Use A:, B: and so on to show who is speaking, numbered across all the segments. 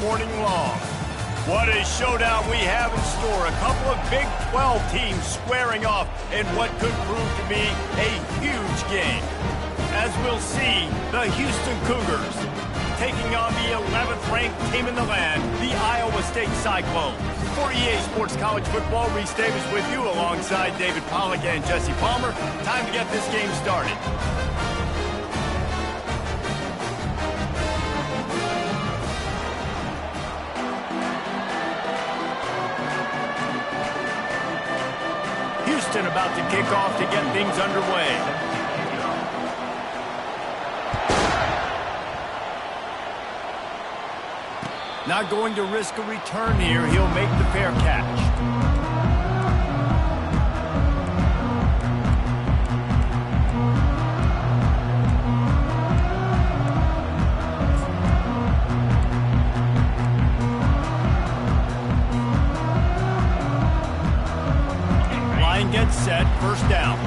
A: morning long. What a showdown we have in store. A couple of Big 12 teams squaring off in what could prove to be a huge game. As we'll see, the Houston Cougars taking on the 11th-ranked team in the land, the Iowa State Cyclones. For EA Sports College Football, Reese Davis with you alongside David Pollack and Jesse Palmer. Time to get this game started. Houston about to kick off to get things underway. Not going to risk a return here. He'll make the fair catch. Line gets set. First down.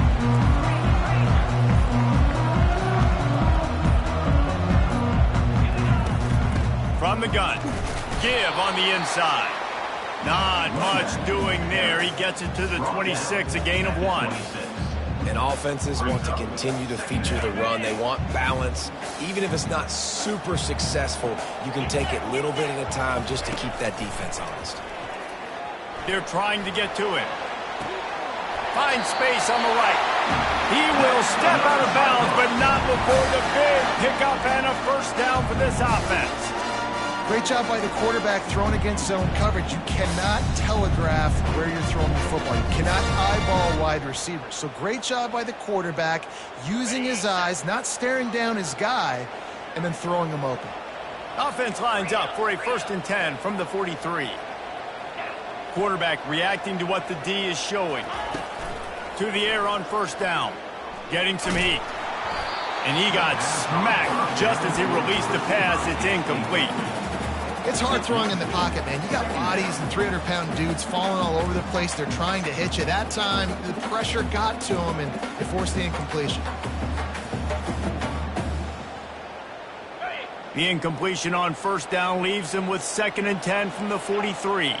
A: From the gun. Give on the inside. Not much doing there. He gets it to the 26, a gain of 1.
B: And offenses want to continue to feature the run. They want balance. Even if it's not super successful, you can take it little bit at a time just to keep that defense honest.
A: They're trying to get to him. Find space on the right. He will step out of bounds, but not before the big pickup and a first down for this offense.
C: Great job by the quarterback throwing against zone coverage. You cannot telegraph where you're throwing the football. You cannot eyeball wide receivers. So great job by the quarterback using his eyes, not staring down his guy, and then throwing him open.
A: Offense lines up for a 1st and 10 from the 43. Quarterback reacting to what the D is showing. To the air on first down. Getting some heat. And he got smacked just as he released the pass. It's incomplete.
C: It's hard throwing in the pocket, man. You got bodies and 300-pound dudes falling all over the place. They're trying to hit you. That time, the pressure got to him, and it forced the incompletion.
A: The incompletion on first down leaves him with 2nd and 10 from the 43.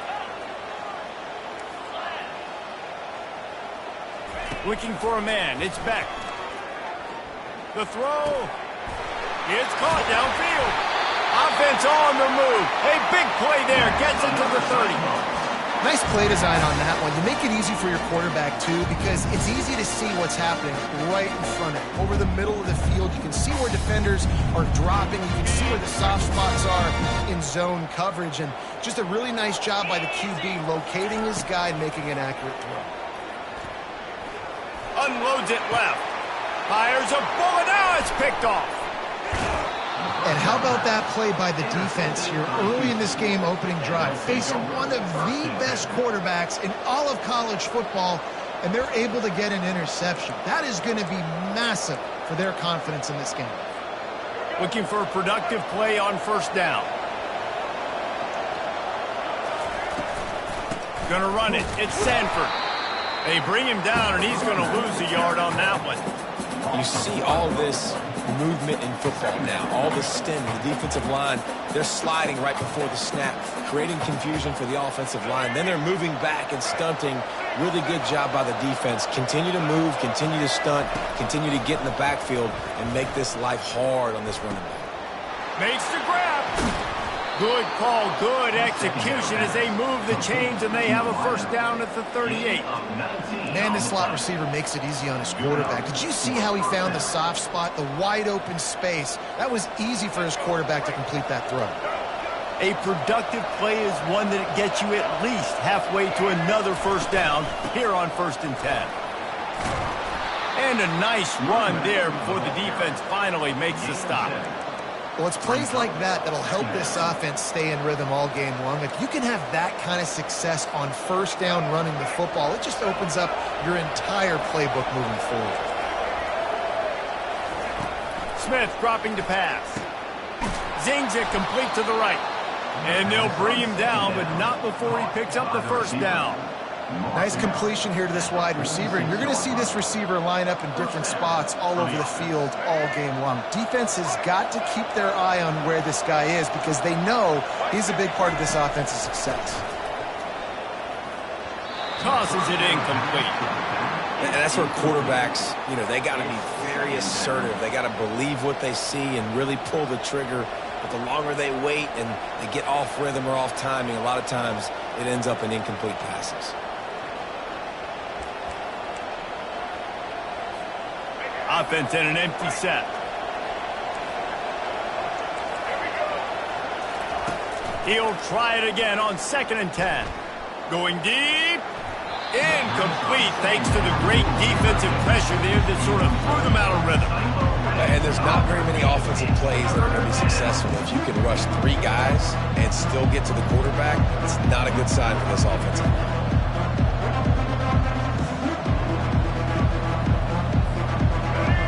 A: Looking for a man. It's Beck. The throw. It's caught downfield. Offense on the move. A big play there. Gets it to the 30.
C: Nice play design on that one. You make it easy for your quarterback, too, because it's easy to see what's happening right in front of you. Over the middle of the field, you can see where defenders are dropping. You can see where the soft spots are in zone coverage. And just a really nice job by the QB locating his guy and making an accurate throw.
A: Unloads it left. Fires a bullet. Now it's picked off.
C: And how about that play by the defense here early in this game opening drive? Facing one of the best quarterbacks in all of college football, and they're able to get an interception. That is going to be massive for their confidence in this game.
A: Looking for a productive play on first down. Gonna run it. It's Sanford. They bring him down, and he's going to lose a yard on that one.
B: You see all this movement in football now. All the stem, the defensive line, they're sliding right before the snap, creating confusion for the offensive line. Then they're moving back and stunting. Really good job by the defense. Continue to move, continue to stunt, continue to get in the backfield, and make this life hard on this running back.
A: Makes the grab. Good call, good execution as they move the chains, and they have a first down at the 38.
C: Man, this slot receiver makes it easy on his quarterback. Did you see how he found the soft spot, the wide open space? That was easy for his quarterback to complete that throw.
A: A productive play is one that gets you at least halfway to another first down here on 1st and 10. And a nice run there before the defense finally makes the stop.
C: Well, it's plays like that that'll help this offense stay in rhythm all game long. If you can have that kind of success on first down running the football, it just opens up your entire playbook moving forward.
A: Smith dropping to pass. Zings it complete to the right. And they'll bring him down, but not before he picks up the first down.
C: Nice completion here to this wide receiver. And you're going to see this receiver line up in different spots all over the field all game long. Defense has got to keep their eye on where this guy is because they know he's a big part of this offense's success.
A: Tosses it incomplete.
B: And that's where quarterbacks, they got to be very assertive. They got to believe what they see and really pull the trigger. But the longer they wait and they get off rhythm or off timing, a lot of times it ends up in incomplete passes.
A: Offense in an empty set. He'll try it again on 2nd and 10. Going deep. Incomplete thanks to the great defensive pressure there that sort of threw them out of rhythm.
B: And there's not very many offensive plays that are going to be successful. If you can rush 3 guys and still get to the quarterback, it's not a good sign for this offensive line.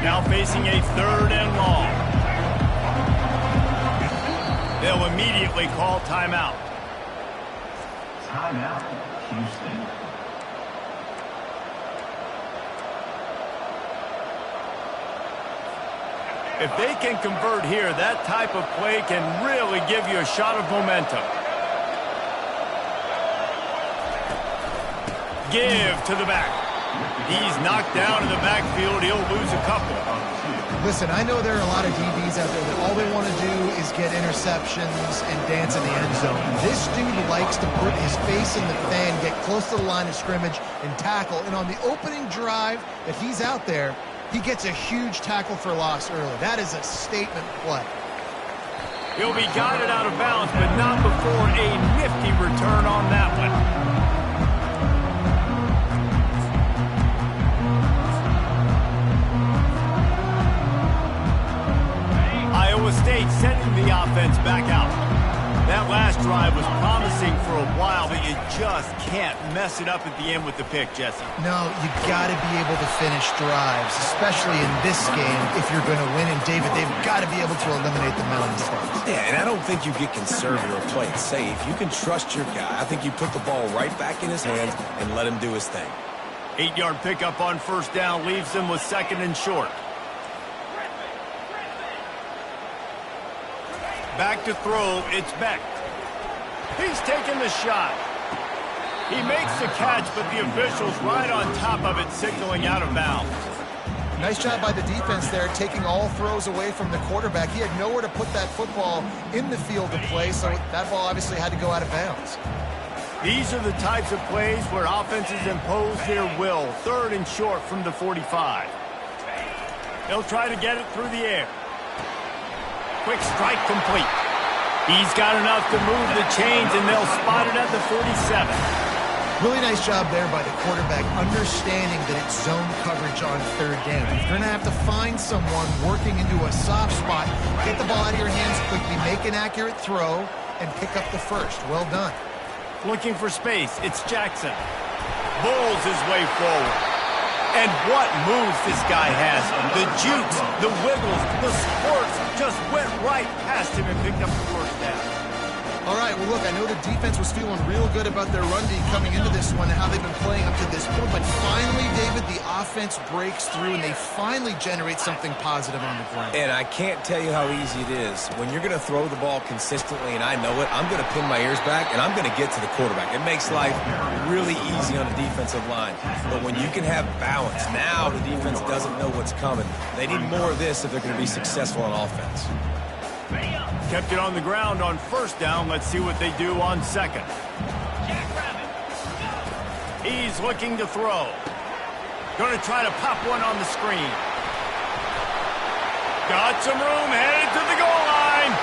A: Now facing a 3rd and long. They'll immediately call timeout.
D: Timeout, Houston.
A: If they can convert here, that type of play can really give you a shot of momentum. Give to the back. He's knocked down in the backfield. He'll lose a couple.
C: Listen, I know there are a lot of DBs out there that all they want to do is get interceptions and dance in the end zone. This dude likes to put his face in the fan, get close to the line of scrimmage, and tackle. And on the opening drive that he's out there, he gets a huge tackle for loss early. That is a statement play.
A: He'll be guided out of bounds, but not before a nifty return on that one. Iowa State sending the offense back out. That last drive was promising for a while, but you just can't mess it up at the end with the pick, Jesse.
C: No, you got to be able to finish drives, especially in this game if you're going to win. And David, they've got to be able to eliminate the mental mistakes.
B: Yeah, and I don't think you get conservative or play it safe. You can trust your guy. I think you put the ball right back in his hands and let him do his thing.
A: 8-yard pickup on 1st down leaves him with 2nd and short. Back to throw, it's Beck. He's taking the shot. He makes the catch, but the official's right on top of it, signaling out of bounds.
C: Nice job by the defense there, taking all throws away from the quarterback. He had nowhere to put that football in the field to play, so that ball obviously had to go out of bounds.
A: These are the types of plays where offenses impose their will. 3rd and short from the 45. They'll try to get it through the air. Quick strike complete. He's got enough to move the chains, and they'll spot it at the 47.
C: Really nice job there by the quarterback, understanding that it's zone coverage on 3rd down. If you're going to have to find someone working into a soft spot, get the ball out of your hands quickly, make an accurate throw, and pick up the 1st. Well done.
A: Looking for space, it's Jackson. Bowls his way forward. And what moves this guy has. The jukes, the wiggles, the squirts just went right past him and picked up the 1st down.
C: All right, well, look, I know the defense was feeling real good about their run D coming into this one and how they've been playing up to this point. But finally, David, the offense breaks through and they finally generate something positive on the ground.
B: And I can't tell you how easy it is. When you're going to throw the ball consistently, and I know it, I'm going to pin my ears back, and I'm going to get to the quarterback. It makes life really easy on the defensive line. But when you can have balance, now the defense doesn't know what's coming. They need more of this if they're going to be successful on offense.
A: Kept it on the ground on 1st down. Let's see what they do on 2nd. He's looking to throw. Going to try to pop one on the screen. Got some room, headed to the goal line.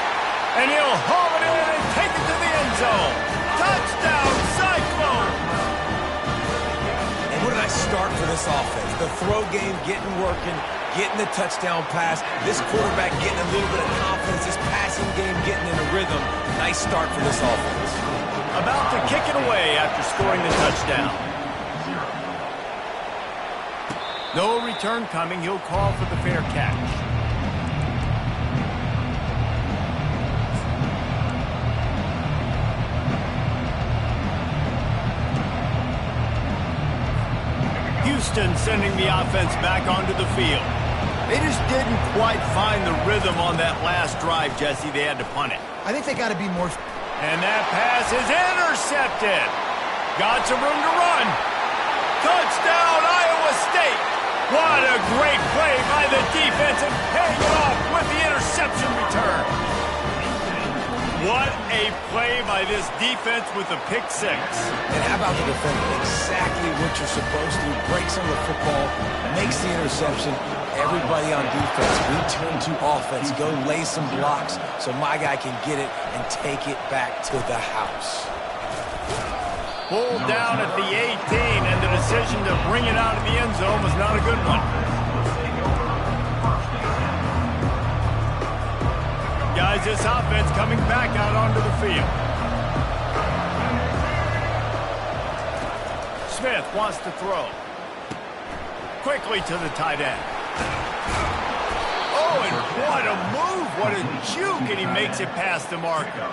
A: And he'll haul it in and take it to the end zone. Touchdown, Cyclone!
B: And what did I start for this offense? The throw game getting working, getting the touchdown pass, this quarterback getting a little bit of confidence, this passing game getting in a rhythm. Nice start for this offense.
A: About to kick it away after scoring the touchdown. No return coming. He'll call for the fair catch. Houston sending the offense back onto the field. They just didn't quite find the rhythm on that last drive, Jesse. They had to punt it.
C: I think they got to be more...
A: And that pass is intercepted. Got some room to run. Touchdown, Iowa State. What a great play by the defense and paying it off with the interception return. What a play by this defense with a pick six.
B: And how about the defender? Exactly what you're supposed to do. Breaks on the football, makes the interception. Everybody on defense, we turn to offense. Go lay some blocks so my guy can get it and take it back to the house.
A: Pulled down at the 18, and the decision to bring it out of the end zone was not a good one. Guys, this offense coming back out onto the field. Smith wants to throw. Quickly to the tight end. Oh, and what a move, what a juke, and he makes it past the marker.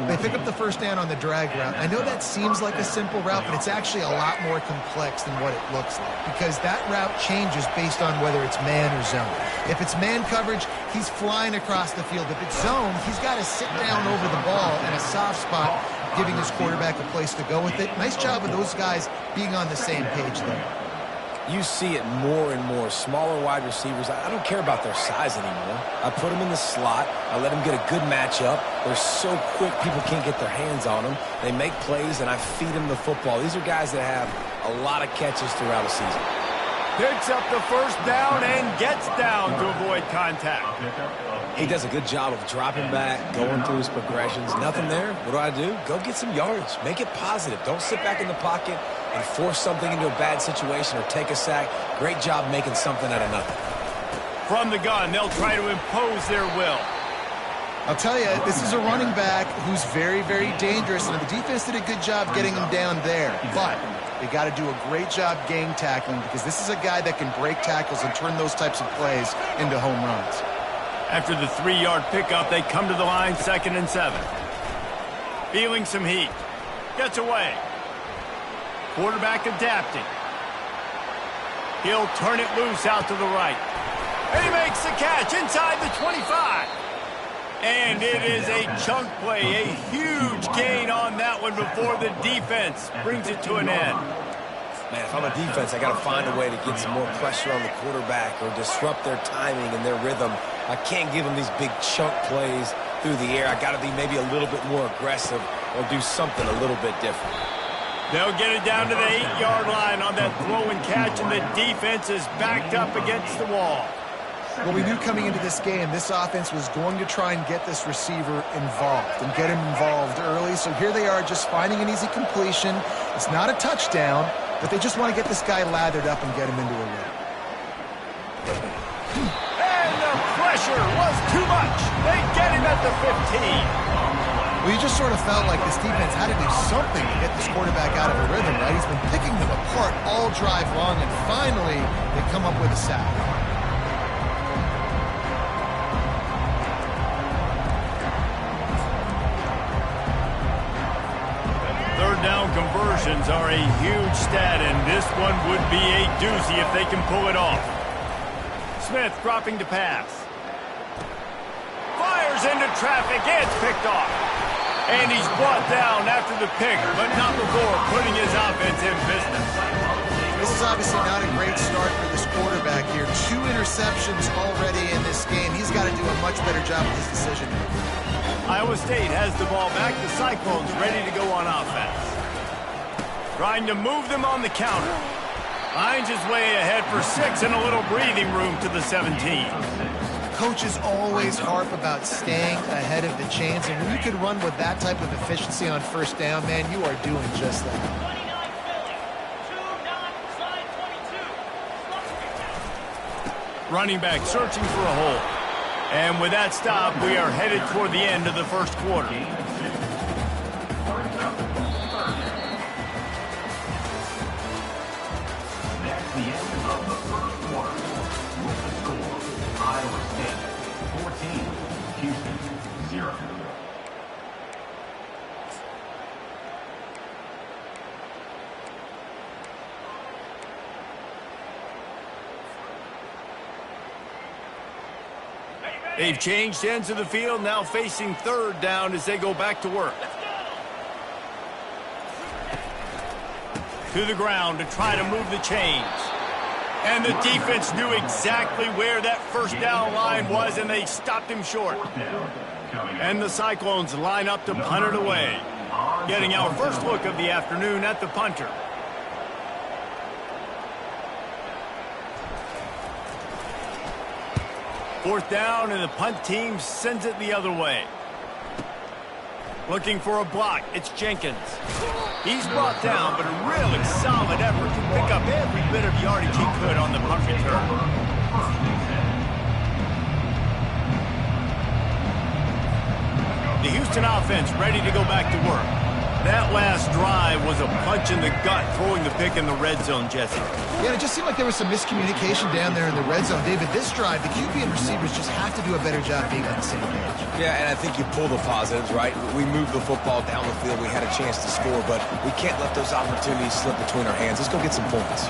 C: They pick up the first down on the drag route. I know that seems like a simple route, but it's actually a lot more complex than what it looks like because that route changes based on whether it's man or zone. If it's man coverage, he's flying across the field. If it's zone, he's got to sit down over the ball in a soft spot, giving his quarterback a place to go with it. Nice job of those guys being on the same page there.
B: You see it more and more. Smaller wide receivers, I don't care about their size anymore. I put them in the slot. I let them get a good matchup. They're so quick, people can't get their hands on them. They make plays, and I feed them the football. These are guys that have a lot of catches throughout a season.
A: Picks up the first down and gets down to avoid contact.
B: He does a good job of dropping back, going through his progressions. Nothing there. What do? Go get some yards. Make it positive. Don't sit back in the pocket and force something into a bad situation or take a sack. Great job making something out of nothing.
A: From the gun, they'll try to impose their will.
C: I'll tell you, this is a running back who's very, very dangerous, and the defense did a good job getting him down there. But they got to do a great job gang tackling because this is a guy that can break tackles and turn those types of plays into home runs.
A: After the 3-yard pickup, they come to the line, 2nd and 7. Feeling some heat. Gets away. Quarterback adapting. He'll turn it loose out to the right. And he makes the catch inside the 25. And it is a chunk play, a huge gain on that one before the defense brings it to an end.
B: Man, if I'm a defense, I got to find a way to get some more pressure on the quarterback or disrupt their timing and their rhythm. I can't give them these big chunk plays through the air. I got to be maybe a little bit more aggressive or do something a little bit different.
A: They'll get it down to the 8-yard line on that throw and catch, and the defense is backed up against the wall.
C: Well, we knew coming into this game, this offense was going to try and get this receiver involved and get him involved early. So here they are just finding an easy completion. It's not a touchdown, but they just want to get this guy lathered up and get him into a rhythm.
A: And the pressure was too much. They get him at the 15.
C: Well, you just sort of felt like this defense had to do something to get this quarterback out of a rhythm, right? He's been picking them apart all drive long, and finally they come up with a sack.
A: Down conversions are a huge stat, and this one would be a doozy if they can pull it off. Smith dropping to pass. Fires into traffic. It's picked off. And he's brought down after the pick, but not before putting his offense in business.
C: This is obviously not a great start for this quarterback here. 2 interceptions already in this game. He's got to do a much better job with his decision.
A: Iowa State has the ball back. The Cyclones ready to go on offense. Trying to move them on the counter. Finds his way ahead for 6 and a little breathing room to the 17.
C: Coaches always harp about staying ahead of the chains, and when you can run with that type of efficiency on first down, man, you are doing just that.
A: Running back searching for a hole. And with that stop, we are headed toward the end of the first quarter.
D: That's the end of the first quarter. With the score, Iowa State 14, Houston 0.
A: They've changed ends of the field, now facing third down as they go back to work. To the ground to try to move the chains. And the defense knew exactly where that first down line was, and they stopped him short. And the Cyclones line up to punt it away. Getting our first look of the afternoon at the punter. Fourth down, and the punt team sends it the other way. Looking for a block, it's Jenkins. He's brought down, but a really solid effort to pick up every bit of yardage he could on the punt return. The Houston offense ready to go back to work. That last drive was a punch in the gut, throwing the pick in the red zone, Jesse.
C: Yeah, it just seemed like there was some miscommunication down there in the red zone. David, this drive, the QB and receivers just have to do a better job being on the same page.
B: Yeah, and I think you pull the positives, right? We moved the football down the field. We had a chance to score, but we can't let those opportunities slip between our hands. Let's go get some points.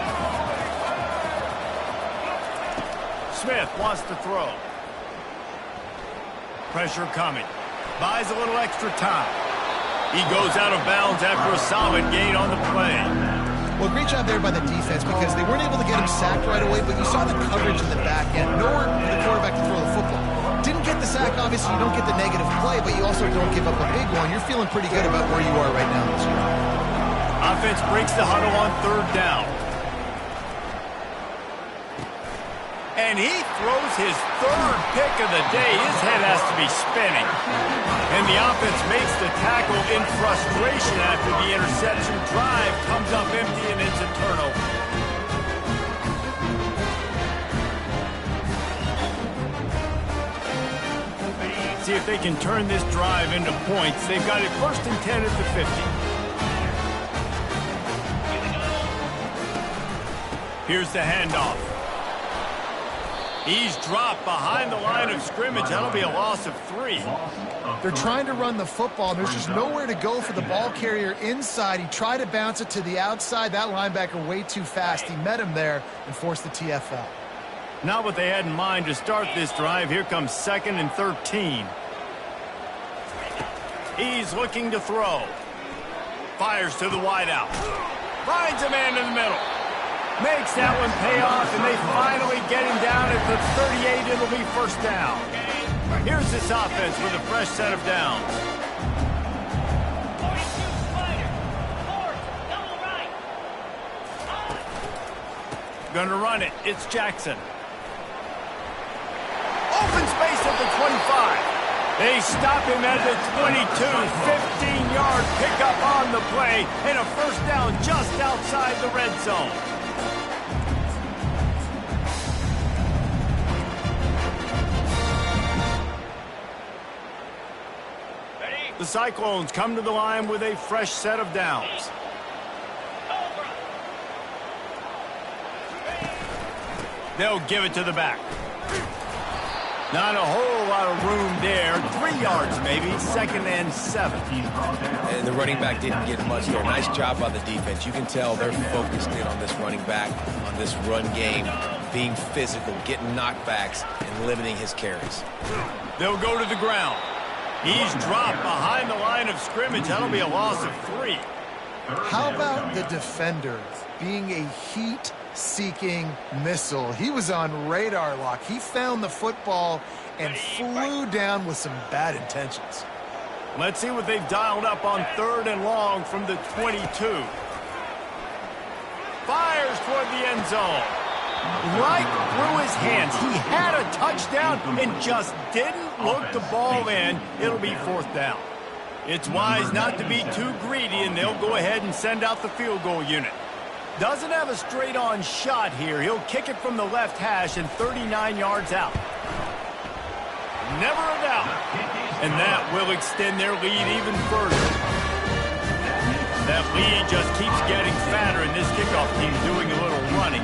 A: Smith wants to throw. Pressure coming. Buys a little extra time. He goes out of bounds after a solid gain on the play.
C: Well, great job there by the defense because they weren't able to get him sacked right away, but you saw the coverage in the back end. Nowhere for the quarterback to throw the football. Didn't get the sack, obviously you don't get the negative play, but you also don't give up a big one. You're feeling pretty good about where you are right now this year.
A: Offense breaks the huddle on third down. And he throws his third pick of the day. His head has to be spinning. And the offense makes the tackle in frustration after the interception. Drive comes up empty and it's a turnover. See if they can turn this drive into points. They've got it first and 10 at the 50. Here's the handoff. He's dropped behind the line of scrimmage. That'll be a loss of 3.
C: They're trying to run the football, and there's just nowhere to go for the ball carrier inside. He tried to bounce it to the outside. That linebacker way too fast. He met him there and forced the TFL.
A: Not what they had in mind to start this drive. Here comes 2nd and 13. He's looking to throw. Fires to the wideout. Finds a man in the middle. Makes that one pay off, and they finally get him down at the 38. It'll be first down. Here's this offense with a fresh set of downs. Gonna run it. It's Jackson. Open space at the 25. They stop him at the 22. 15-yard pickup on the play, and a first down just outside the red zone. The Cyclones come to the line with a fresh set of downs. They'll give it to the back. Not a whole lot of room there. 3 yards maybe. 2nd and 7.
B: And the running back didn't get much there. Nice job by the defense. You can tell they're focused in on this running back, on this run game, being physical, getting knockbacks, and limiting his carries.
A: They'll go to the ground. He's dropped behind the line of scrimmage. That'll be a loss of 3.
C: How about the defender being a heat-seeking missile? He was on radar lock. He found the football and flew down with some bad intentions.
A: Let's see what they've dialed up on 3rd and long from the 22. Fires toward the end zone. Right through his hands. He had a touchdown and just didn't look the ball in. It'll be 4th down. It's wise not to be too greedy, and they'll go ahead and send out the field goal unit. Doesn't have a straight-on shot here. He'll kick it from the left hash and 39 yards out. Never a doubt. And that will extend their lead even further. That lead just keeps getting fatter, and this kickoff team doing a little running.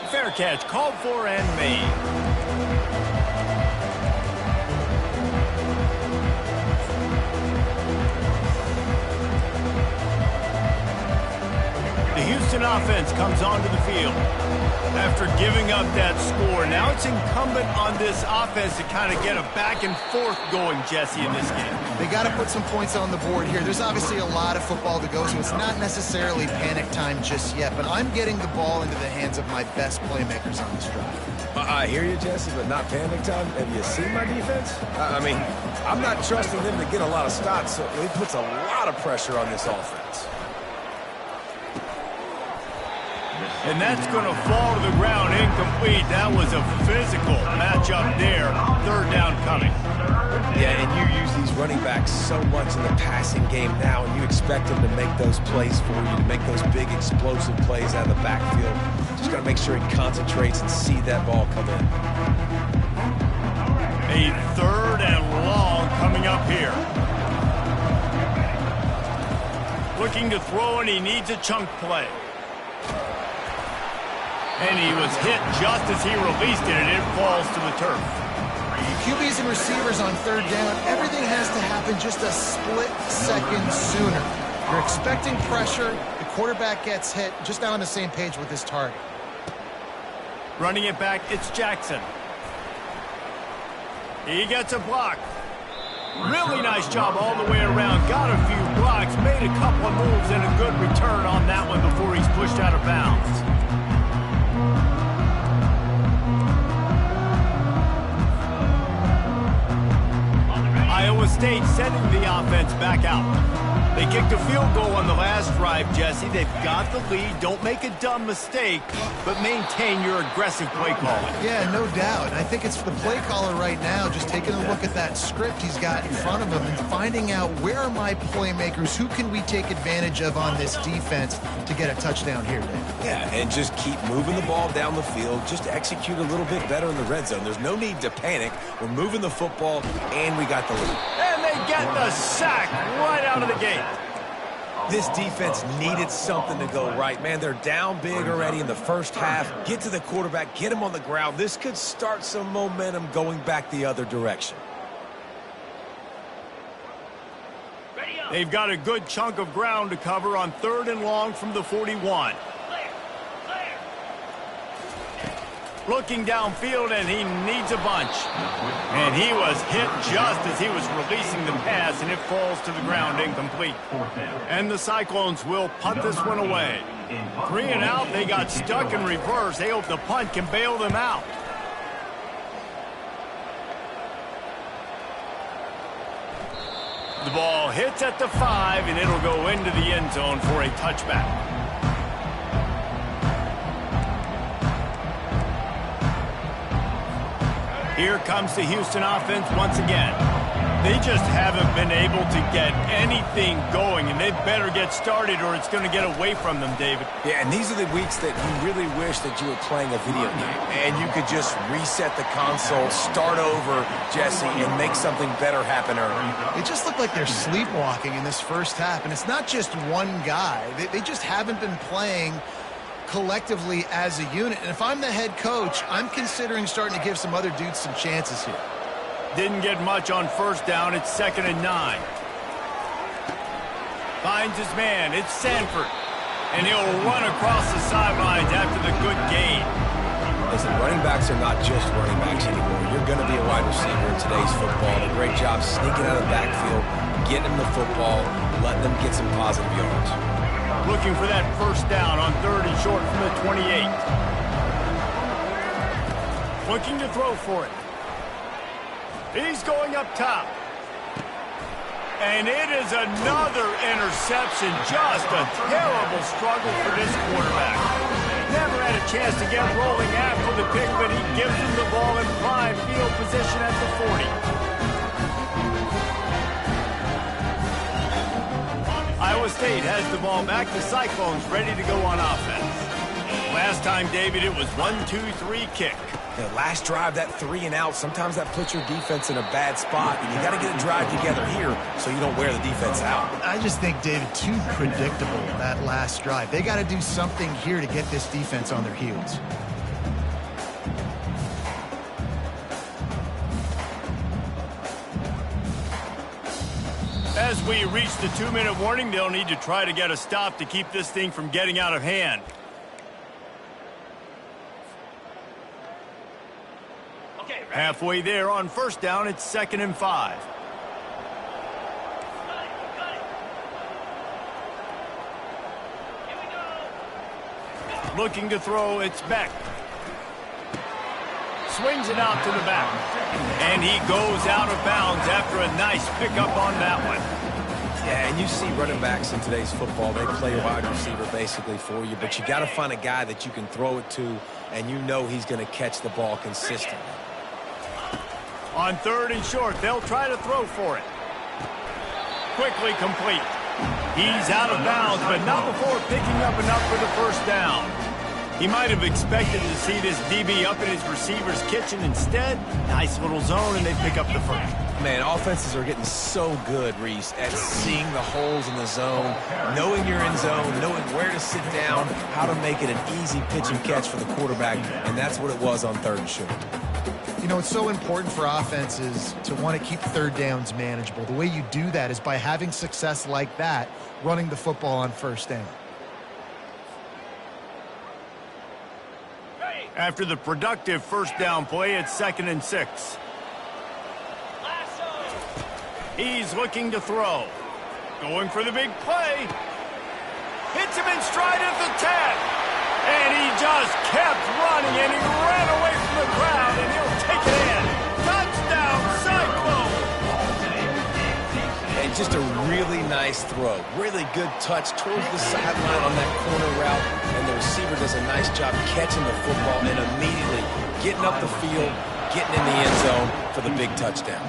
A: Fair catch, called for and made. The Houston offense comes onto the field. After giving up that score, now it's incumbent on this offense to kind of get a back and forth going, Jesse, in this game.
C: They got to put some points on the board here. There's obviously a lot of football to go, so it's not necessarily panic time just yet, but I'm getting the ball into the hands of my best playmakers on this drive.
B: I hear you, Jesse, but not panic time. Have you seen my defense? I mean, I'm not trusting them to get a lot of stops, so it puts a lot of pressure on this offense.
A: And that's going to fall to the ground incomplete. That was a physical matchup there. Third down coming.
B: Yeah, and you use these running backs so much in the passing game now, and you expect them to make those plays for you, to make those big explosive plays out of the backfield. Just got to make sure he concentrates and see that ball come in.
A: A third and long coming up here. Looking to throw, and he needs a chunk play. And he was hit just as he released it, and it falls to the turf.
C: QBs and receivers on third down, everything has to happen just a split second sooner. You're expecting pressure, the quarterback gets hit, just not on the same page with his target.
A: Running it back, it's Jackson. He gets a block. Really nice job all the way around. Got a few blocks, made a couple of moves, and a good return on that one before he's pushed out of bounds. Iowa State sending the offense back out. They kicked a field goal on the last drive, Jesse. They've got the lead. Don't make a dumb mistake, but maintain your aggressive play calling.
C: Yeah, no doubt. I think it's the play caller right now just taking a look at that script he's got in front of him and finding out where are my playmakers, who can we take advantage of on this defense to get a touchdown here, Dave.
B: Yeah, and just keep moving the ball down the field. Just execute a little bit better in the red zone. There's no need to panic. We're moving the football, and we got the lead.
A: And they get the sack right out of the gate.
B: This defense needed something to go right. Man, they're down big already in the first half. Get to the quarterback, get him on the ground. This could start some momentum going back the other direction.
A: They've got a good chunk of ground to cover on third and long from the 41. Looking downfield, and he needs a bunch. And he was hit just as he was releasing the pass, and it falls to the ground incomplete. And the Cyclones will punt this one away. 3 and out, they got stuck in reverse. They hope the punt can bail them out. The ball hits at the 5, and it'll go into the end zone for a touchback. Here comes the Houston offense once again. They just haven't been able to get anything going, and they better get started or it's going to get away from them, David.
B: Yeah, and these are the weeks that you really wish that you were playing a video game, and you could just reset the console, start over, Jesse, and make something better happen early.
C: It just looked like they're sleepwalking in this first half, and it's not just one guy. They just haven't been playing collectively as a unit. And if I'm the head coach, I'm considering starting to give some other dudes some chances here.
A: Didn't get much on first down. It's 2nd and 9. Finds his man. It's Sanford. And he'll run across the sidelines after the good gain.
B: Listen, running backs are not just running backs anymore. You're going to be a wide receiver in today's football. A great job sneaking out of the backfield, getting them the football, letting them get some positive yards.
A: Looking for that first down on 3rd and short from the 28. Looking to throw for it. He's going up top. And it is another interception. Just a terrible struggle for this quarterback. Never had a chance to get rolling after the pick, but he gives him the ball in prime field position at the 40. Iowa State has the ball back. The Cyclones ready to go on offense. Last time, David, it was 1-2-3 kick.
B: Yeah, last drive, that 3 and out, sometimes that puts your defense in a bad spot, and you got to get a drive together here so you don't wear the defense out.
C: I just think, David, too predictable that last drive. They got to do something here to get this defense on their heels.
A: As we reach the 2-minute warning, they'll need to try to get a stop to keep this thing from getting out of hand. Halfway there on first down, it's 2nd and 5. Looking to throw, it's Beck. Swings it out to the back. And he goes out of bounds after a nice pickup on that one.
B: Yeah, and you see running backs in today's football, they play wide receiver basically for you, but you got to find a guy that you can throw it to, and you know he's going to catch the ball consistently.
A: On 3rd and short, they'll try to throw for it. Quickly complete. He's out of bounds, but not before picking up enough for the first down. He might have expected to see this DB up in his receiver's kitchen. Instead, nice little zone, and they pick up the first.
B: Man, offenses are getting so good, Reese, at seeing the holes in the zone, knowing you're in zone, knowing where to sit down, how to make it an easy pitch and catch for the quarterback, and that's what it was on 3rd and short.
C: You know, it's so important for offenses to want to keep 3rd downs manageable. The way you do that is by having success like that, running the football on 1st down.
A: After the productive first down play, it's 2nd and 6. He's looking to throw. Going for the big play. Hits him in stride at the 10. And he just kept running, and he ran away from the crowd, and he'll take it in. Touchdown, Cyclone!
B: And just a really nice throw. Really good touch towards the sideline on that corner route, and the receiver does a nice job catching the football and immediately getting up the field, getting in the end zone for the big touchdown.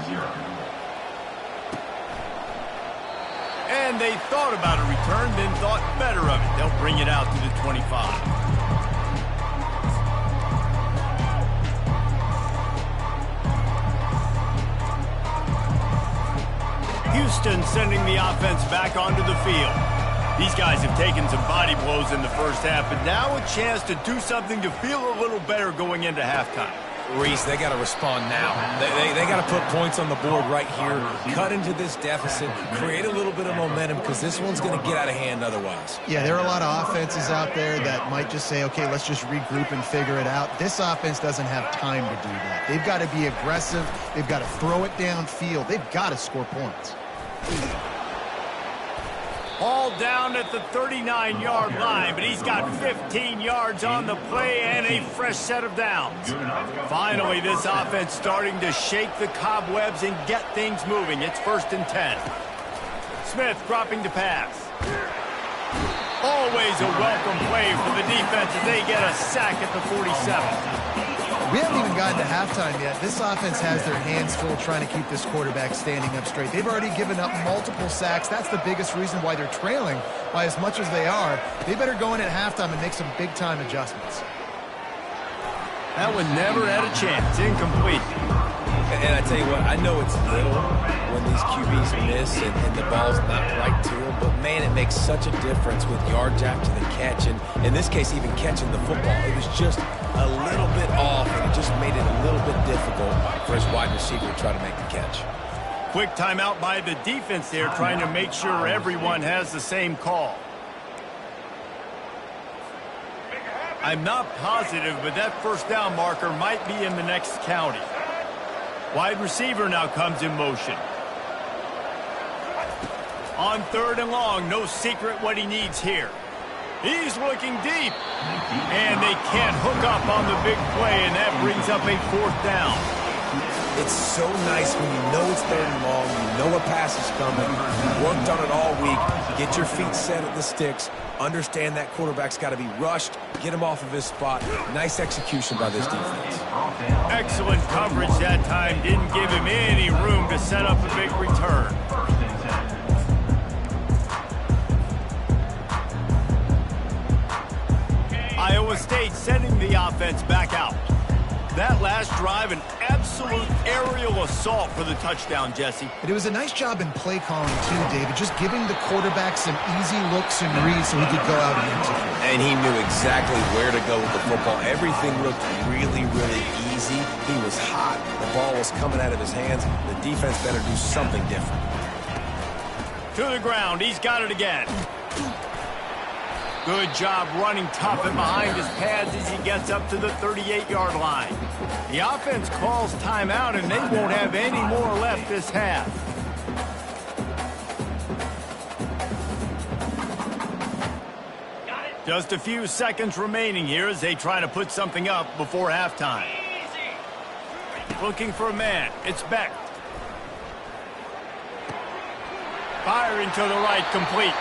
A: And they thought about a return, then thought better of it. They'll bring it out to the 25. Houston sending the offense back onto the field. These guys have taken some body blows in the first half, but now a chance to do something to feel a little better going into halftime.
B: Reese, they got to respond now. They got to put points on the board right here, cut into this deficit, create a little bit of momentum, because this one's going to get out of hand otherwise.
C: Yeah, there are a lot of offenses out there that might just say, okay, let's just regroup and figure it out. This offense doesn't have time to do that. They've got to be aggressive. They've got to throw it downfield. They've got to score points.
A: Ball down at the 39-yard line, but he's got 15 yards on the play and a fresh set of downs. Finally, this offense starting to shake the cobwebs and get things moving. It's 1st and 10. Smith dropping to pass. Always a welcome play for the defense as they get a sack at the 47.
C: We haven't even gotten to halftime yet. This offense has their hands full trying to keep this quarterback standing up straight. They've already given up multiple sacks. That's the biggest reason why they're trailing by as much as they are. They better go in at halftime and make some big-time adjustments.
A: That one never had a chance. Incomplete.
B: And I tell you what, I know it's little when these QBs miss and the ball's not right to them, but man, it makes such a difference with yards after the catch. And in this case, even catching the football, it was just a little bit off, and it just made it a little bit difficult for his wide receiver to try to make the catch.
A: Quick timeout by the defense there, trying to make sure everyone has the same call. I'm not positive, but that first down marker might be in the next county. Wide receiver now comes in motion. On 3rd and long, no secret what he needs here. He's looking deep. And they can't hook up on the big play, and that brings up a 4th down.
B: It's so nice when you know it's 3rd and long, you know a pass is coming, you worked on it all week, get your feet set at the sticks, understand that quarterback's got to be rushed, get him off of his spot. Nice execution by this defense.
A: Excellent coverage that time. Didn't give him any room to set up a big return. Iowa State sending the offense back out. That last drive, an absolute aerial assault for the touchdown, Jesse.
C: But it was a nice job in play calling, too, David, just giving the quarterback some easy looks and reads so he could go out and execute.
B: And he knew exactly where to go with the football. Everything looked really, really easy. He was hot. The ball was coming out of his hands. The defense better do something different.
A: To the ground. He's got it again. Good job running tough and behind his pads as he gets up to the 38-yard line. The offense calls timeout, and they won't have any more left this half. Just a few seconds remaining here as they try to put something up before halftime. Looking for a man. It's Beck. Firing to the right, complete.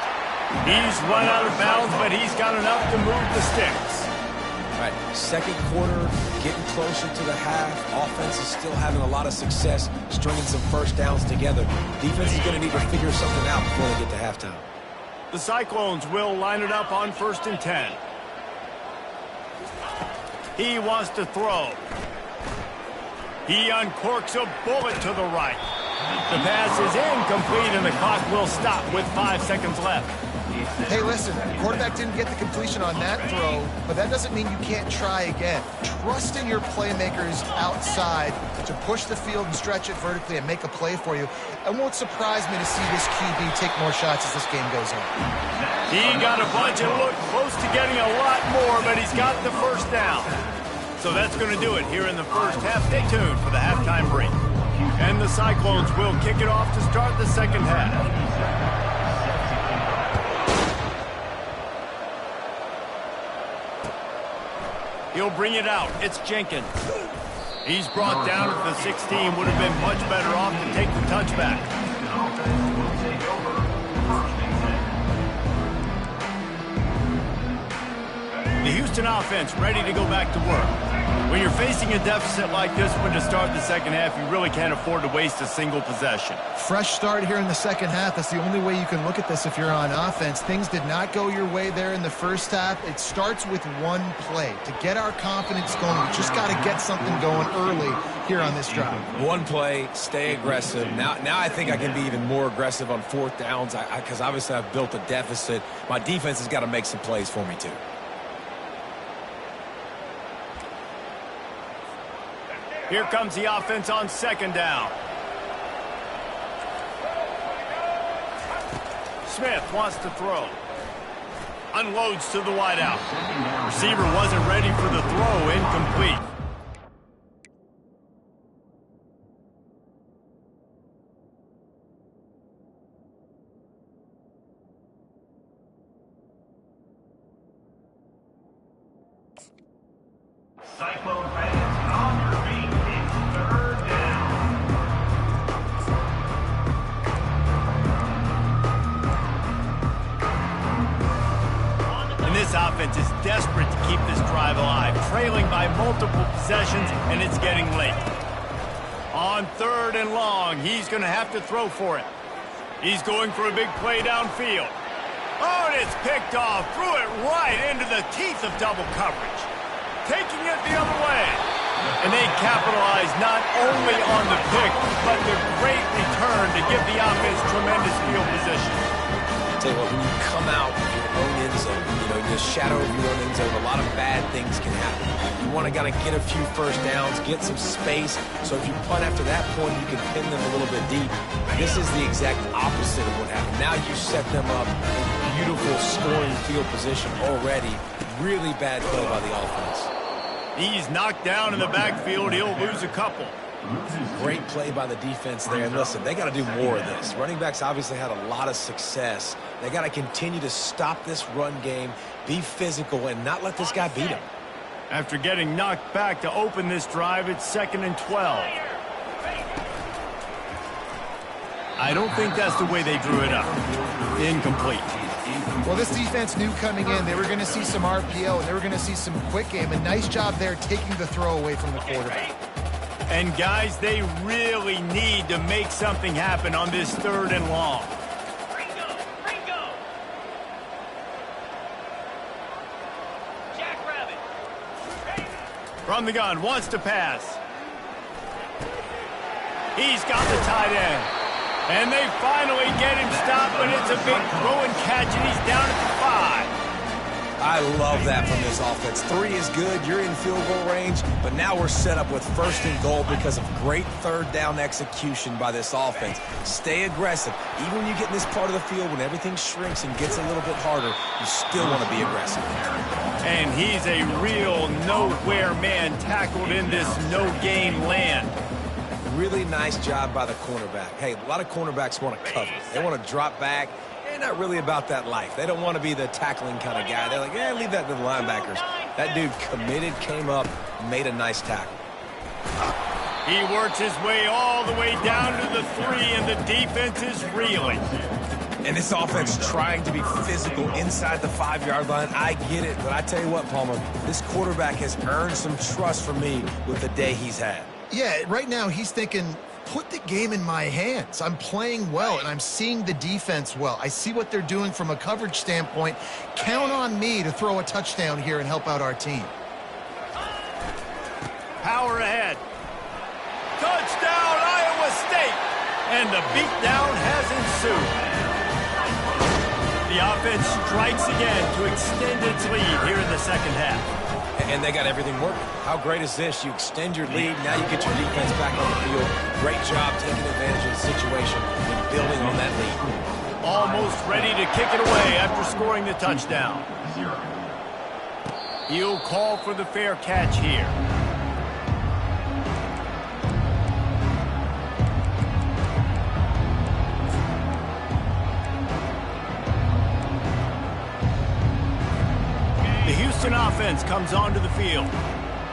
A: He's run out of bounds, but he's got enough to move the sticks.
B: All right, second quarter, getting closer to the half. Offense is still having a lot of success stringing some first downs together. Defense is going to need to figure something out before they get to halftime.
A: The Cyclones will line it up on 1st and 10. He wants to throw. He uncorks a bullet to the right. The pass is incomplete, and the clock will stop with 5 seconds left.
C: Hey, listen, the quarterback didn't get the completion on that throw, but that doesn't mean you can't try again. Trust in your playmakers outside to push the field and stretch it vertically and make a play for you. It won't surprise me to see this QB take more shots as this game goes on.
A: He got a bunch and looked close to getting a lot more, but he's got the first down. So that's going to do it here in the first half. Stay tuned for the halftime break. And the Cyclones will kick it off to start the second half. He'll bring it out. It's Jenkins. He's brought down at the 16. Would have been much better off to take the touchback. The Houston offense ready to go back to work. When you're facing a deficit like this one to start the second half, you really can't afford to waste a single possession.
C: Fresh start here in the second half. That's the only way you can look at this if you're on offense. Things did not go your way there in the first half. It starts with one play. To get our confidence going, we just got to get something going early here on this drive.
B: One play, stay aggressive. Now I think I can be even more aggressive on 4th downs because obviously I've built a deficit. My defense has got to make some plays for me too.
A: Here comes the offense on 2nd down. Smith wants to throw. Unloads to the wideout. Receiver wasn't ready for the throw. Incomplete.
D: Cyclone fans, on your feet. It's 3rd down.
A: And this offense is desperate to keep this drive alive, trailing by multiple possessions, and it's getting late. On 3rd and long, he's going to have to throw for it. He's going for a big play downfield. Oh, and it's picked off. Threw it right into the teeth of double coverage. Taking it the other way. And they capitalize not only on the pick, but the great return to give the offense tremendous field position.
B: I'll tell you what, when you come out in your own end zone, in the shadow of your own end zone, a lot of bad things can happen. You want to get a few first downs, get some space, so if you punt after that point, you can pin them a little bit deep. This is the exact opposite of what happened. Now you set them up in beautiful scoring field position already. Really bad play by the offense.
A: He's knocked down in the backfield. He'll lose a couple.
B: Great play by the defense there. And listen, they got to do more of this. Running backs obviously had a lot of success. They got to continue to stop this run game, be physical, and not let this guy beat him.
A: After getting knocked back to open this drive, it's 2nd and 12. I don't think that's the way they drew it up. Incomplete.
C: Well, this defense knew coming in they were going to see some RPO and they were going to see some quick game. A nice job there taking the throw away from the quarterback.
A: And, guys, they really need to make something happen on this 3rd and long.
E: Ringo! Jackrabbit!
A: From the gun, wants to pass. He's got the tight end. And they finally get him stopped, but it's a big throw and catch, and he's down at the 5.
B: I love that from this offense. 3 is good. You're in field goal range, but now we're set up with 1st and goal because of great 3rd down execution by this offense. Stay aggressive. Even when you get in this part of the field, when everything shrinks and gets a little bit harder, you still want to be aggressive.
A: And he's a real nowhere man tackled in this no-gain land.
B: Really nice job by the cornerback. Hey, a lot of cornerbacks want to cover. They want to drop back. They're not really about that life. They don't want to be the tackling kind of guy. They're like, yeah, leave that to the linebackers. That dude committed, came up, made a nice tackle.
A: He works his way all the way down to the 3, and the defense is reeling.
B: And this offense trying to be physical inside the 5-yard line. I get it, but I tell you what, Palmer, this quarterback has earned some trust from me with the day he's had.
C: Yeah, right now he's thinking, put the game in my hands. I'm playing well, and I'm seeing the defense well. I see what they're doing from a coverage standpoint. Count on me to throw a touchdown here and help out our team.
A: Power ahead. Touchdown, Iowa State! And the beatdown has ensued. The offense strikes again to extend its lead here in the 2nd half.
B: And they got everything working. How great is this? You extend your lead, now you get your defense back on the field. Great job taking advantage of the situation and building on that lead.
A: Almost ready to kick it away after scoring the touchdown. He'll call for the fair catch here. The Houston offense comes onto the field.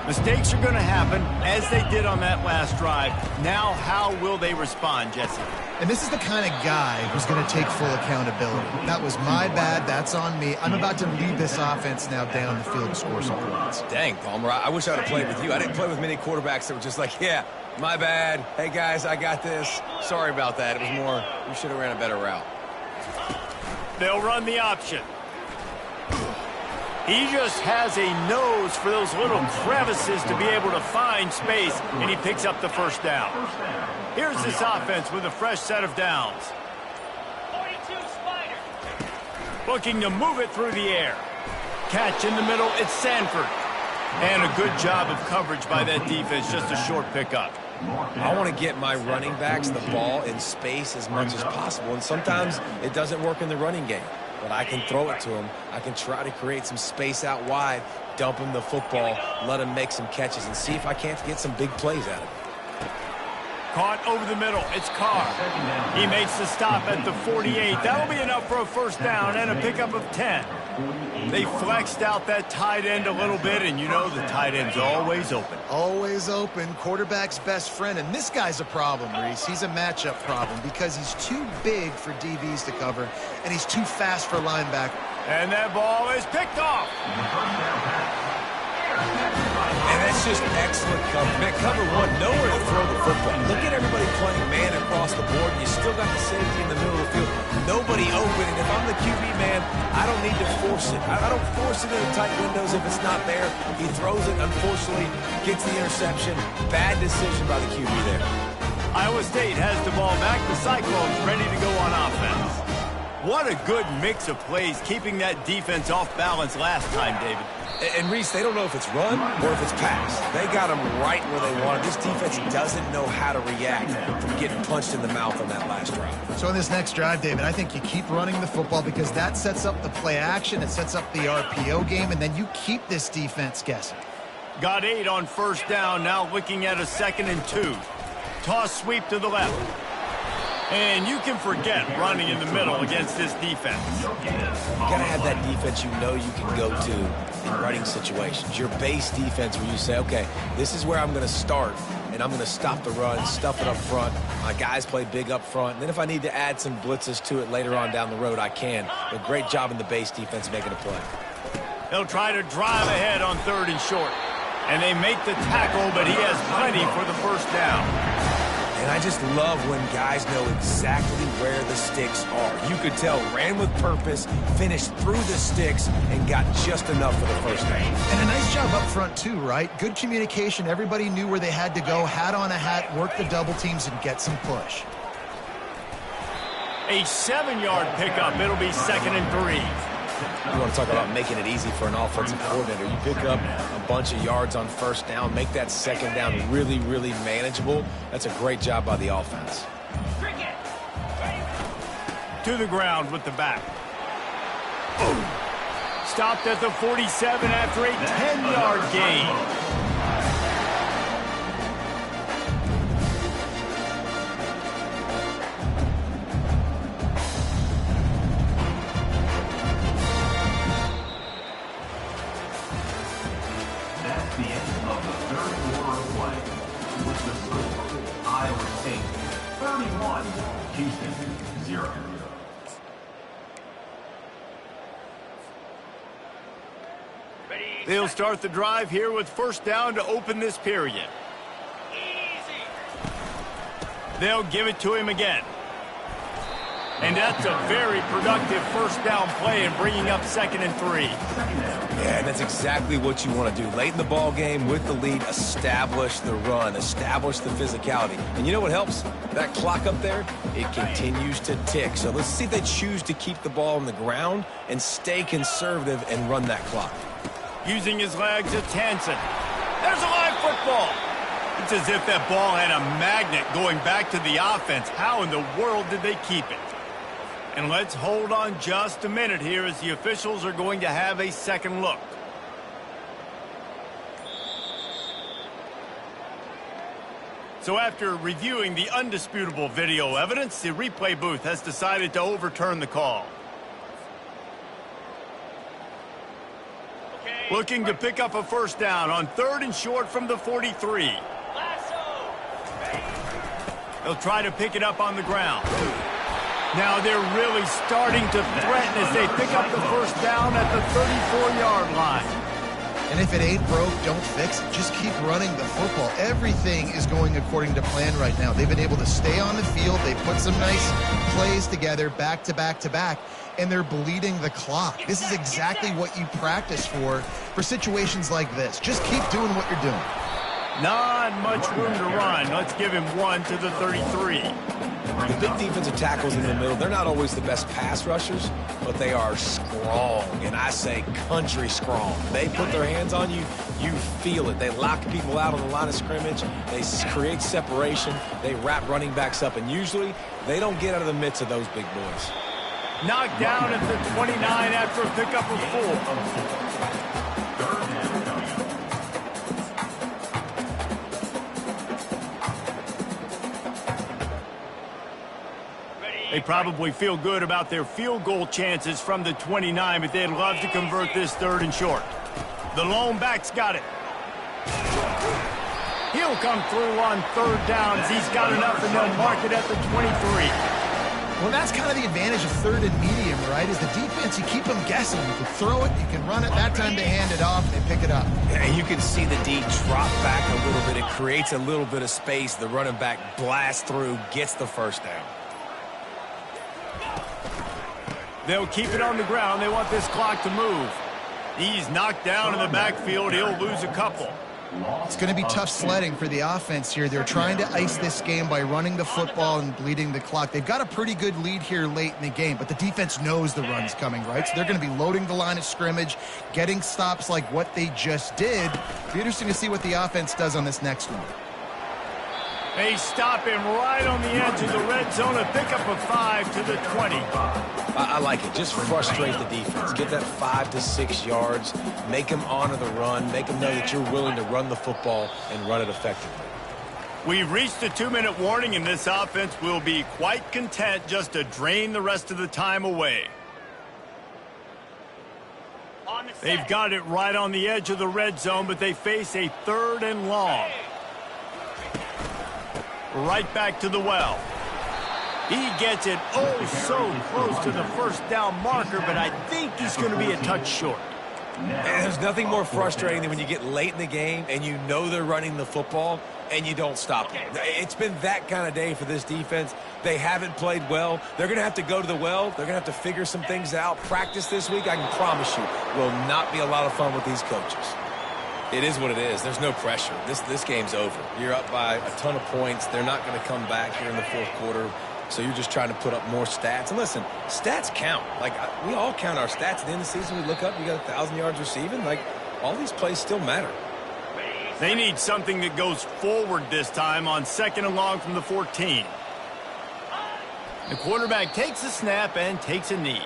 A: Mistakes are going to happen, as they did on that last drive. Now, how will they respond, Jesse?
C: And this is the kind of guy who's going to take full accountability. That was my bad. That's on me. I'm about to lead this offense now down the field to score some points.
B: Dang, Palmer, I wish I'd have played with you. I didn't play with many quarterbacks that were just like, yeah, my bad. Hey, guys, I got this. Sorry about that. It was more, you should have ran a better route.
A: They'll run the option. He just has a nose for those little crevices to be able to find space, and he picks up the 1st down. Here's this offense with a fresh set of downs.
E: 42 Spider.
A: Looking to move it through the air. Catch in the middle, it's Sanford. And a good job of coverage by that defense, just a short pickup.
B: I want to get my running backs the ball in space as much as possible, and sometimes it doesn't work in the running game. But I can throw it to him. I can try to create some space out wide, dump him the football, let him make some catches, and see if I can't get some big plays out of it.
A: Caught over the middle. It's Carr. He makes the stop at the 48. That'll be enough for a 1st down and a pickup of 10. They flexed out that tight end a little bit, and you know the tight end's always open.
C: Always open, quarterback's best friend. And this guy's a problem, Reese. He's a matchup problem because he's too big for DBs to cover, and he's too fast for linebackers.
A: And that ball is picked off.
B: And that's just excellent cover. Man, cover 1, nowhere to throw the football. Look at everybody playing man across the board. You still got the safety in the middle of the field. Nobody open. And if I'm the QB, man, I don't need to force it. I don't force it into tight windows if it's not there. He throws it, unfortunately, gets the interception. Bad decision by the QB there.
A: Iowa State has the ball back. The Cyclones ready to go on offense. What a good mix of plays, keeping that defense off balance last time, David.
B: And Reese, they don't know if it's run or if it's pass. They got them right where they want it. This defense doesn't know how to react from getting punched in the mouth on that last drive.
C: So in this next drive, David, I think you keep running the football because that sets up the play action, it sets up the RPO game, and then you keep this defense guessing.
A: Got 8 on 1st down, now looking at a 2nd and 2. Toss sweep to the left. And you can forget running in the middle against this defense.
B: You gotta have that defense you know you can go to in running situations. Your base defense where you say, okay, this is where I'm gonna start, and I'm gonna stop the run, stuff it up front. My guys play big up front. And then if I need to add some blitzes to it later on down the road, I can. But great job in the base defense making a play.
A: They'll try to drive ahead on 3rd and short. And they make the tackle, but he has plenty for the 1st down.
B: And I just love when guys know exactly where the sticks are. You could tell, ran with purpose, finished through the sticks, and got just enough for the 1st down.
C: And a nice job up front, too, right? Good communication. Everybody knew where they had to go, hat on a hat, work the double teams, and get some push.
A: A 7-yard pickup. It'll be 2nd and 3.
B: You want to talk about making it easy for an offensive coordinator. You pick up a bunch of yards on first down, make that second down really, really manageable. That's a great job by the offense.
A: To the ground with the back. Stopped at the 47 after a 10-yard gain.
D: That's the end of the third quarter of play. With the score, Iowa State 31, Houston 0.
A: They'll start the drive here with first down to open this period. They'll give it to him again. And that's a very productive first down play in bringing up 2nd and 3.
B: Yeah, that's exactly what you want to do. Late in the ball game with the lead, establish the run, establish the physicality. And you know what helps? That clock up there, it continues to tick. So let's see if they choose to keep the ball on the ground and stay conservative and run that clock.
A: Using his legs, it's Hansen. There's a live football. It's as if that ball had a magnet going back to the offense. How in the world did they keep it? And let's hold on just a minute here as the officials are going to have a second look. So after reviewing the undisputable video evidence, the replay booth has decided to overturn the call. Looking to pick up a first down on 3rd and short from the 43. They'll try to pick it up on the ground. Now they're really starting to threaten as they pick up the first down at the 34-yard line.
C: And if it ain't broke, don't fix it. Just keep running the football. Everything is going according to plan right now. They've been able to stay on the field. They put some nice plays together back to back to back, and they're bleeding the clock. This is exactly what you practice for situations like this. Just keep doing what you're doing.
A: Not much room to run. Let's give him one to the 33.
B: The big defensive tackles in the middle, they're not always the best pass rushers, but they are strong, and I say country strong. They put their hands on you, you feel it. They lock people out on the line of scrimmage. They create separation. They wrap running backs up, and usually they don't get out of the midst of those big boys.
A: Knocked down at the 29 after a pickup of 4. They probably feel good about their field goal chances from the 29, but they'd love to convert this 3rd and short. The lone back's got it. He'll come through on 3rd downs. He's got enough, and they'll mark it at the 23.
C: Well, that's kind of the advantage of 3rd and medium, right? Is the defense, you keep them guessing. You can throw it, you can run it. That time they hand it off, and they pick it up.
B: And you can see the D drop back a little bit. It creates a little bit of space. The running back blasts through, gets the first down.
A: They'll keep it on the ground. They want this clock to move. He's knocked down in the backfield. He'll lose a couple.
C: It's going to be tough sledding for the offense here. They're trying to ice this game by running the football and bleeding the clock. They've got a pretty good lead here late in the game, but the defense knows the run's coming, right? So they're going to be loading the line of scrimmage, getting stops like what they just did. It'll be interesting to see what the offense does on this next one.
A: They stop him right on the edge of the red zone. A pickup of 5 to the 20.
B: I like it. Just frustrate the defense. Get that 5 to 6 yards. Make them honor the run. Make them know that you're willing to run the football and run it effectively.
A: We've reached the 2-minute warning, and this offense will be quite content just to drain the rest of the time away. They've got it right on the edge of the red zone, but they face a 3rd and long. Right back to the well. He gets it so close to the first down marker, but I think he's going to be a touch short.
B: And there's nothing more frustrating than when you get late in the game and you know they're running the football and you don't stop them. It's been that kind of day for this defense. They haven't played well. They're going to have to go to the well. They're going to have to figure some things out. Practice this week, I can promise you, will not be a lot of fun with these coaches. It is what it is. There's no pressure. This game's over. You're up by a ton of points. They're not going to come back here in the 4th quarter. So you're just trying to put up more stats. And listen, stats count. Like, we all count our stats at the end of the season. We look up, you got 1,000 yards receiving. Like, all these plays still matter.
A: They need something that goes forward this time on 2nd and long from the 14. The quarterback takes a snap and takes a knee.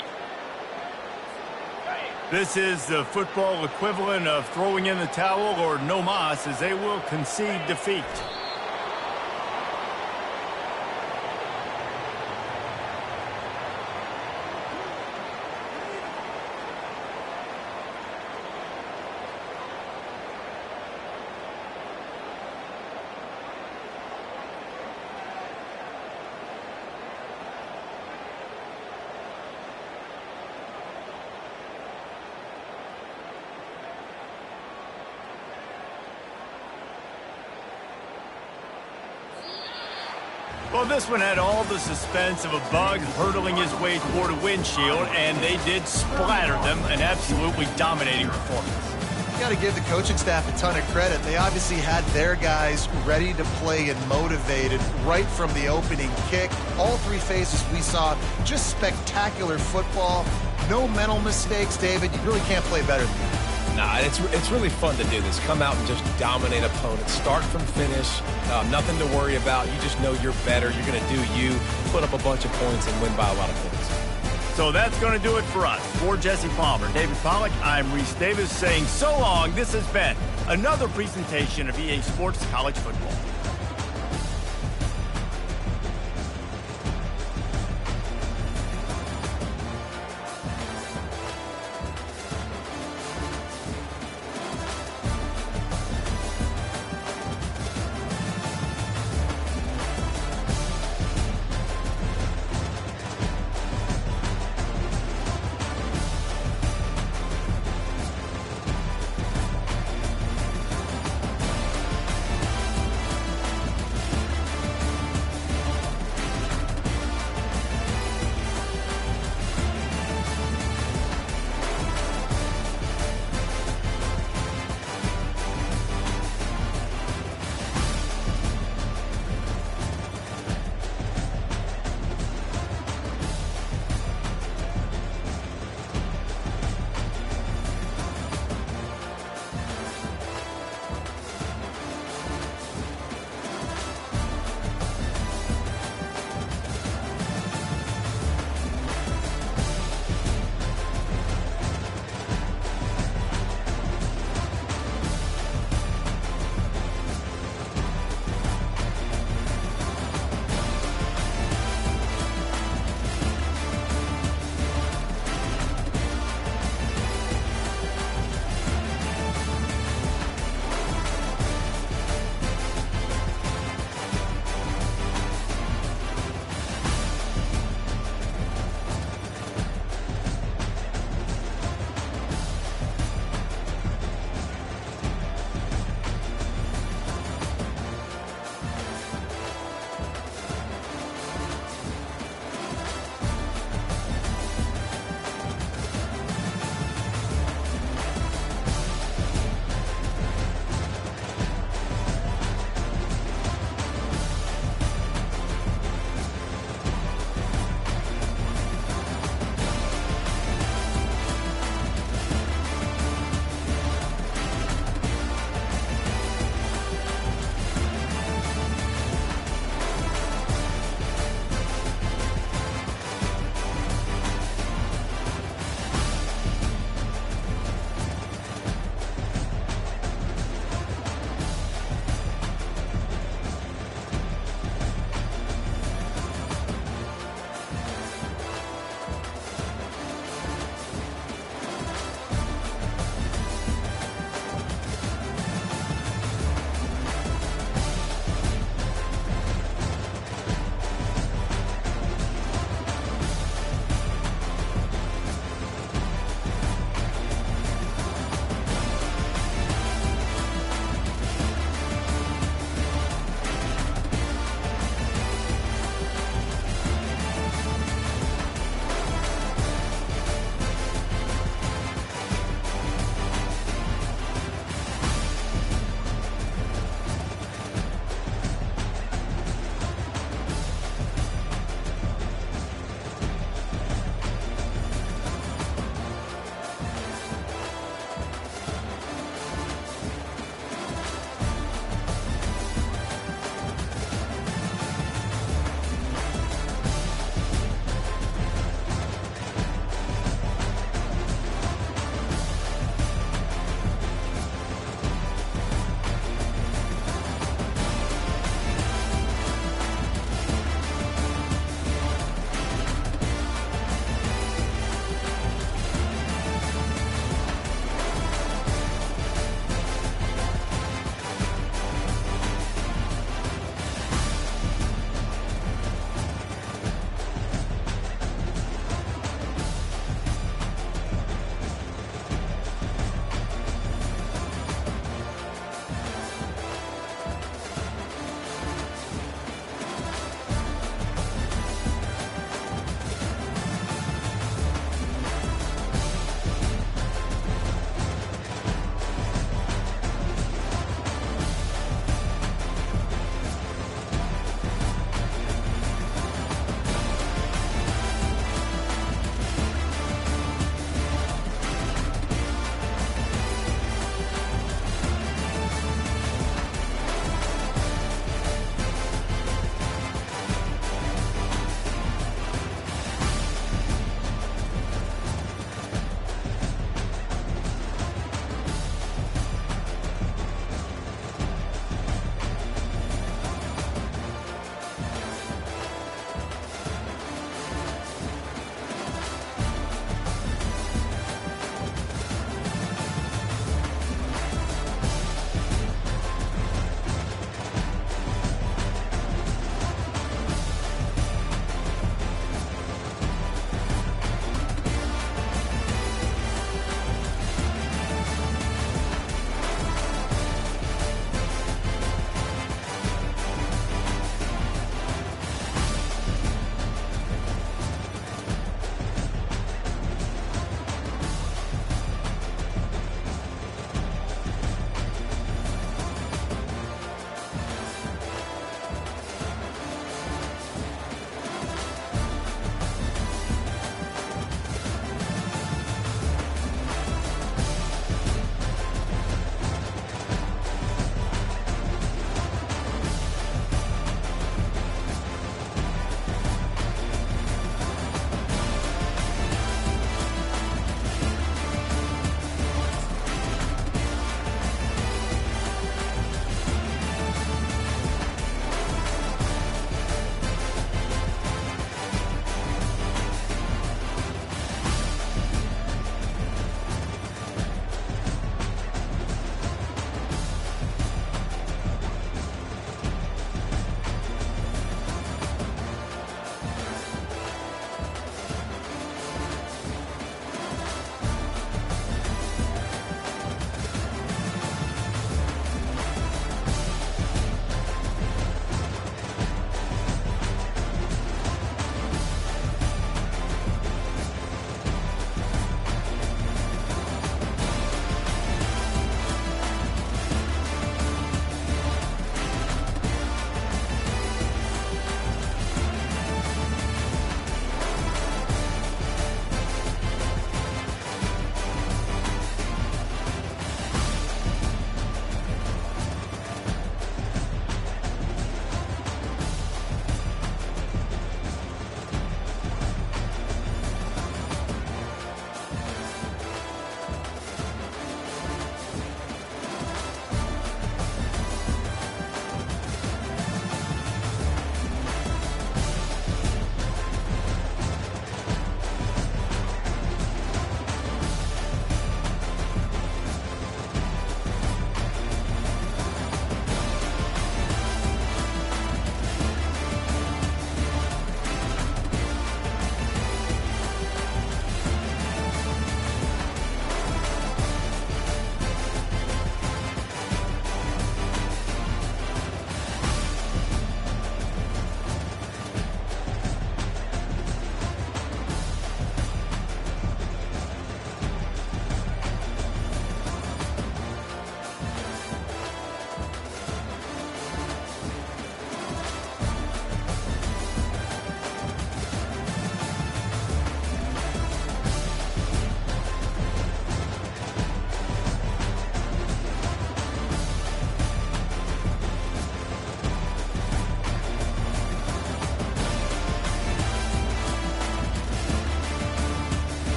A: This is the football equivalent of throwing in the towel or no mas, as they will concede defeat. Well, this one had all the suspense of a bug hurtling his way toward a windshield, and they did splatter them, an absolutely dominating performance.
C: You got to give the coaching staff a ton of credit. They obviously had their guys ready to play and motivated right from the opening kick. All three phases we saw, just spectacular football. No mental mistakes, David. You really can't play better than that.
B: Nah, it's really fun to do this. Come out and just dominate opponents. Start from finish. Nothing to worry about. You just know you're better. You're going to do you, put up a bunch of points, and win by a lot of points.
A: So that's going to do it for us. For Jesse Palmer, David Pollack, I'm Reese Davis saying so long. This has been another presentation of EA Sports College Football.